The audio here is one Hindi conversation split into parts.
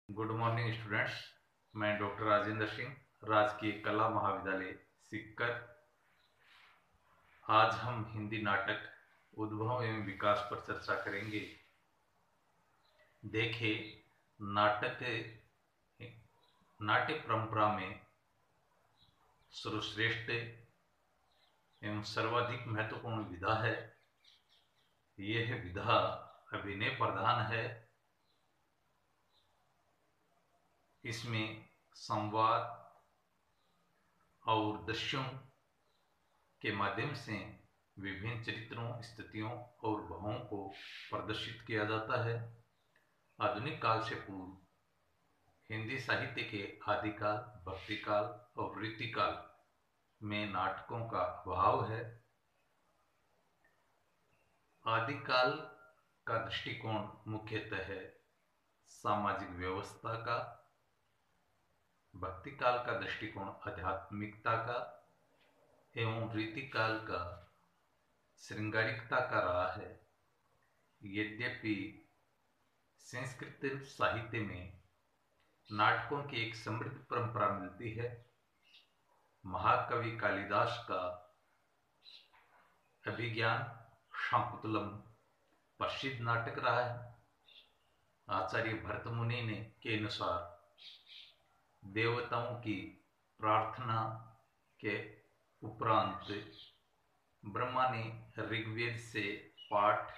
Good morning students. मैं डॉक्टर राजेंद्र सिंह, राजकीय कला महाविद्यालय सीकर। आज हम हिंदी नाटक उद्भव एवं विकास पर चर्चा करेंगे। देखिए, नाट्य परंपरा में सर्वश्रेष्ठ एवं सर्वाधिक महत्वपूर्ण विधा है। यह विधा अभिनय प्रधान है। इसमें संवाद और दृश्यों के माध्यम से विभिन्न चरित्रों, स्थितियों और भावों को प्रदर्शित किया जाता है। आधुनिक काल से पूर्व हिंदी साहित्य के आदिकाल, भक्तिकाल और रीतिकाल में नाटकों का अभाव है। आदिकाल का दृष्टिकोण मुख्यतः है सामाजिक व्यवस्था का, भक्तिकाल का दृष्टिकोण आध्यात्मिकता का एवं रीतिकाल का श्रृंगारिकता का रहा है। यद्यपि संस्कृत साहित्य में नाटकों की एक समृद्ध परंपरा मिलती है। महाकवि कालिदास का अभिज्ञान शाकुंतलम प्रसिद्ध नाटक रहा है। आचार्य भरत मुनि ने के अनुसार देवताओं की प्रार्थना के उपरांत ब्रह्मा ने ऋग्वेद से पाठ,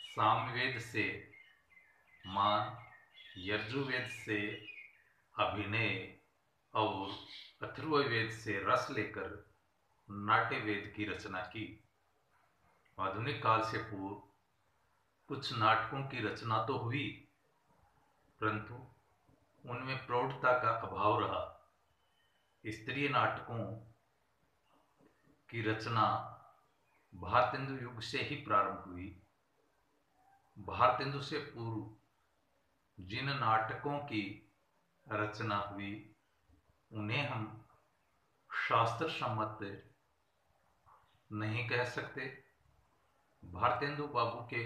सामवेद से मान, यजुर्वेद से अभिनय और अथर्ववेद से रस लेकर नाट्यवेद की रचना की। आधुनिक काल से पूर्व कुछ नाटकों की रचना तो हुई, परंतु उनमें प्रौढ़ता का अभाव रहा। स्त्रीय नाटकों की रचना भारतेंदु युग से ही प्रारंभ हुई। भारतेंदु से पूर्व जिन नाटकों की रचना हुई उन्हें हम शास्त्र सम्मत नहीं कह सकते। भारतेंदु बाबू के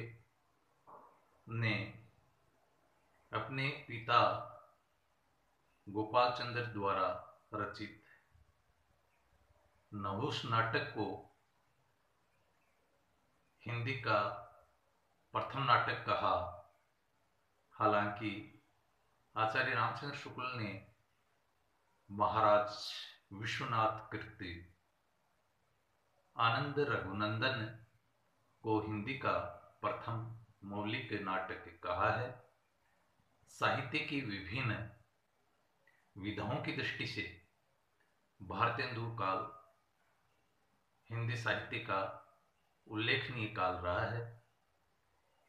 ने अपने पिता गोपाल चंद्र द्वारा रचित नहुष नाटक को हिंदी का प्रथम नाटक कहा। हालांकि आचार्य रामचंद्र शुक्ल ने महाराज विश्वनाथ कृत आनंद रघुनंदन को हिंदी का प्रथम मौलिक नाटक कहा है। साहित्य की विभिन्न विधाओं की दृष्टि से भारतेंदु काल हिंदी साहित्य का उल्लेखनीय काल रहा है।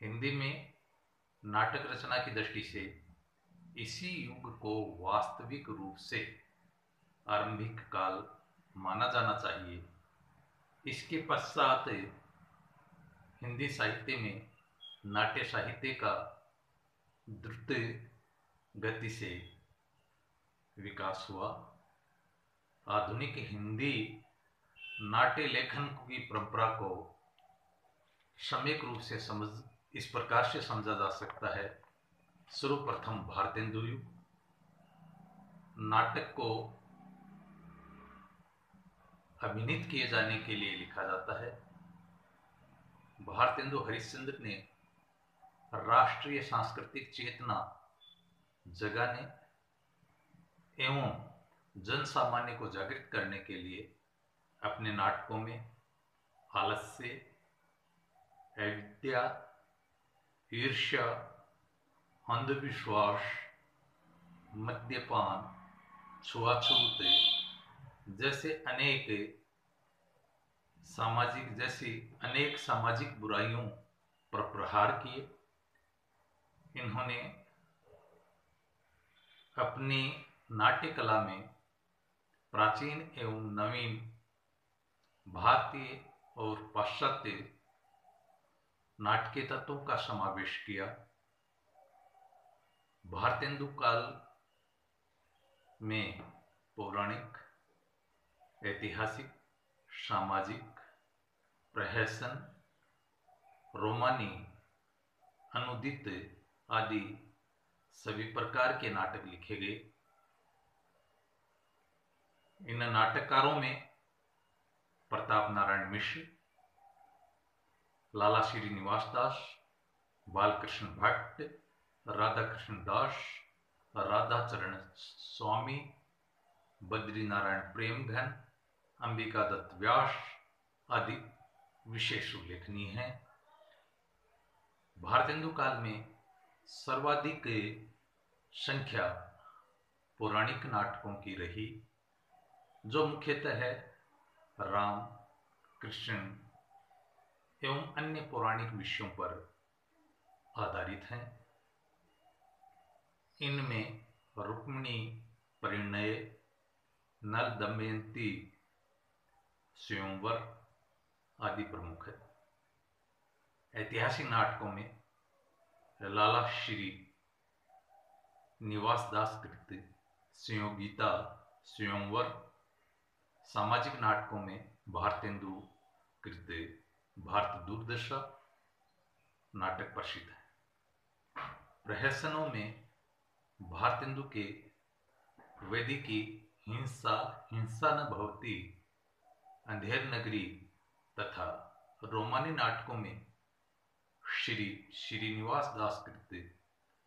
हिंदी में नाटक रचना की दृष्टि से इसी युग को वास्तविक रूप से आरंभिक काल माना जाना चाहिए। इसके पश्चात हिंदी साहित्य में नाट्य साहित्य का द्रुत गति से विकास हुआ। आधुनिक हिंदी नाट्य लेखन की परंपरा को सम्यक रूप से इस प्रकार से समझा जा सकता है। सर्वप्रथम भारतेंदु युग नाटक को अभिनीत किए जाने के लिए लिखा जाता है। भारतेंदु हरिश्चंद्र ने राष्ट्रीय सांस्कृतिक चेतना जगाने एवं जन सामान्य को जागृत करने के लिए अपने नाटकों में आलस्य, अविद्या, ईर्ष्या, अंधविश्वास, मद्यपान, छुआछूत जैसे अनेक सामाजिक बुराइयों पर प्रहार किए। इन्होंने अपनी नाट्य कला में प्राचीन एवं नवीन भारतीय और पाश्चात्य नाटकीय तत्वों का समावेश किया। भारतेंदु काल में पौराणिक, ऐतिहासिक, सामाजिक, प्रहसन, रोमानी, अनुदित आदि सभी प्रकार के नाटक लिखे गए। इन नाटककारों में प्रताप नारायण मिश्र, लाला श्रीनिवास दास, बालकृष्ण भट्ट, राधा कृष्ण दास, राधाचरण स्वामी, बद्री नारायण प्रेमघन, अंबिका दत्त व्यास आदि विशेष उल्लेखनीय हैं। भारतेंदु काल में सर्वाधिक संख्या पौराणिक नाटकों की रही, जो मुख्यतः राम, कृष्ण एवं अन्य पौराणिक विषयों पर आधारित हैं। इनमें रुक्मिणी परिणय, नल दमयंती स्वयंवर आदि प्रमुख है। ऐतिहासिक नाटकों में लाला श्री निवास दास कृत संयोगिता स्वयंवर, सामाजिक नाटकों में भारतेंदु कृत भारत दूरदर्शा नाटक प्रसिद्ध है। प्रहसनों में भारतेंदु के वैदिकी हिंसा हिंसा न भवती, अंधेर नगरी तथा रोमानी नाटकों में श्री श्रीनिवास दास कृत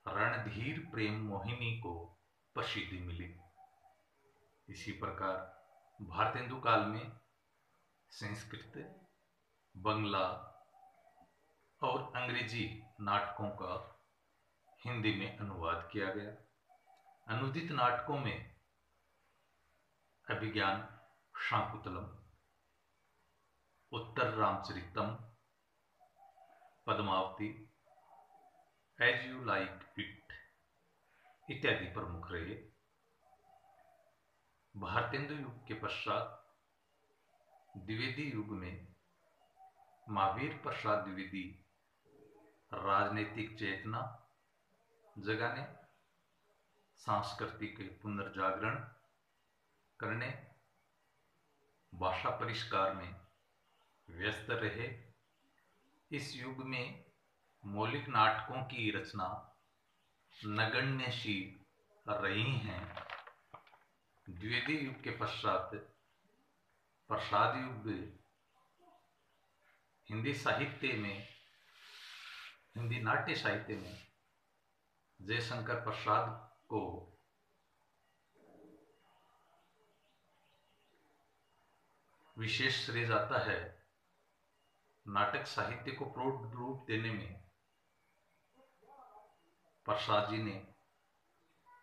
रणधीर प्रेम मोहिनी को प्रसिद्धि मिली। इसी प्रकार भारतेंदु काल में संस्कृत, बंगला और अंग्रेजी नाटकों का हिंदी में अनुवाद किया गया। अनुदित नाटकों में Abhijnana Shakuntalam, Uttara Ramacharitam, Padmavati, as you like it इत्यादि प्रमुख रहे। भारतेंदु युग के पश्चात द्विवेदी युग में महावीर प्रसाद द्विवेदी राजनीतिक चेतना जगाने, सांस्कृतिक पुनर्जागरण करने, भाषा परिष्कार में व्यस्त रहे। इस युग में मौलिक नाटकों की रचना नगण्यशील रही हैं। द्विवेदी युग के पश्चात प्रसाद युग हिंदी साहित्य में, हिंदी नाट्य साहित्य में जयशंकर प्रसाद को विशेष श्रेय जाता है। नाटक साहित्य को प्रौढ़ रूप देने में प्रसाद जी ने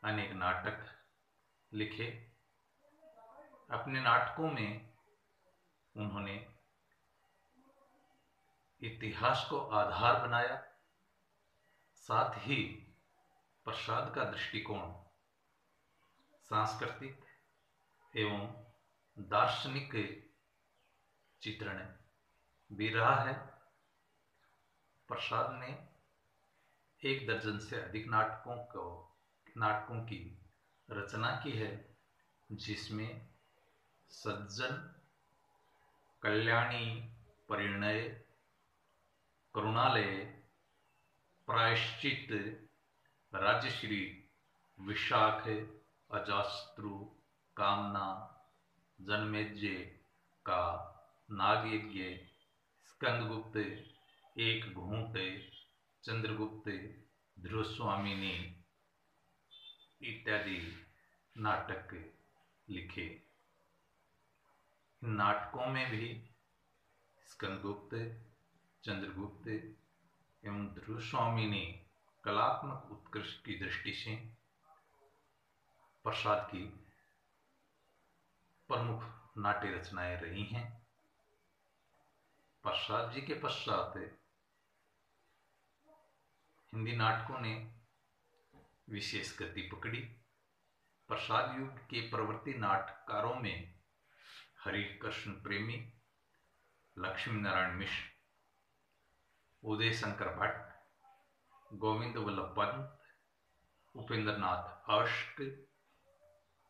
अनेक नाटक लिखे। अपने नाटकों में उन्होंने इतिहास को आधार बनाया, साथ ही प्रसाद का दृष्टिकोण सांस्कृतिक एवं दार्शनिक चित्रण भी रहा है। प्रसाद ने 1 दर्जन से अधिक नाटकों की रचना की है, जिसमें सज्जन, कल्याणी, परिणय, करुणालय, प्रायश्चित, राजश्री, विशाख, अजास्त्रु, कामना, जन्मेजय का, नागयज्ञ, स्कंदगुप्त, एक घूंट, चंद्रगुप्त, ध्रुवस्वामिनी इत्यादि नाटक लिखे। इन नाटकों में भी स्कंदगुप्त, चंद्रगुप्त एवं ध्रुवस्वामिनी कलात्मक उत्कृष्ट की दृष्टि से प्रसाद की प्रमुख नाट्य रचनाएं रही हैं। प्रसाद जी के पश्चात हिंदी नाटकों ने विशेष गति पकड़ी। प्रसाद युग के प्रवृत्ति नाटककारों में हरिकृष्ण प्रेमी, लक्ष्मी नारायण मिश्र, उदय शंकर भट्ट, गोविंद वल्लभ पंत, उपेंद्र नाथ अश्क,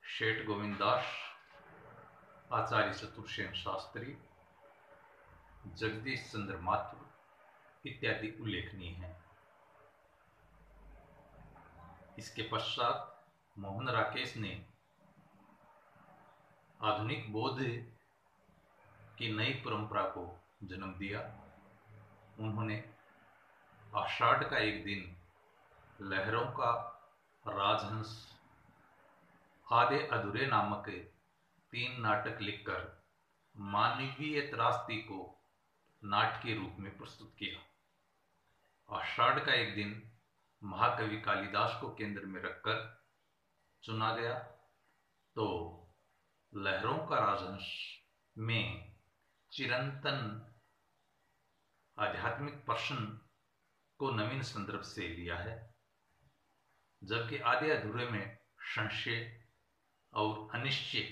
शेठ गोविंद दास, आचार्य चतुर्सेन शास्त्री, जगदीश चंद्र माथुर इत्यादि उल्लेखनीय हैं। इसके पश्चात मोहन राकेश ने आधुनिक बौद्ध की नई परंपरा को जन्म दिया। उन्होंने आषाढ़ का एक दिन, लहरों का राजहंस, आधे अधूरे नामक 3 नाटक लिखकर मानवीय त्रासदी को नाटकीय रूप में प्रस्तुत किया। आषाढ़ का एक दिन महाकवि कालिदास को केंद्र में रखकर चुना गया, तो लहरों का राजहंस में चिरंतन आध्यात्मिक प्रश्न को नवीन संदर्भ से लिया है, जबकि आधे अधूरे में संशय और अनिश्चय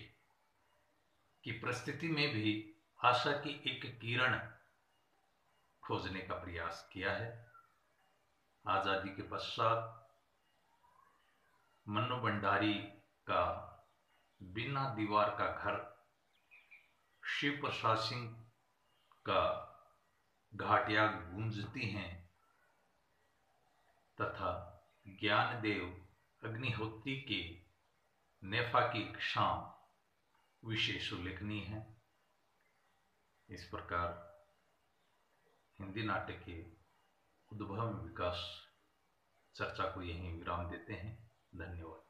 की परिस्थिति में भी आशा की एक किरण खोजने का प्रयास किया है। आजादी के पश्चात मन्नू भंडारी का बिना दीवार का घर, शिव प्रसाद सिंह का घाटियां गूंजती हैं तथा ज्ञानदेव अग्निहोत्री के नेफा की शाम विशेष उल्लेखनीय है। इस प्रकार हिंदी नाटक के उद्भव में विकास चर्चा को यहीं विराम देते हैं। धन्यवाद।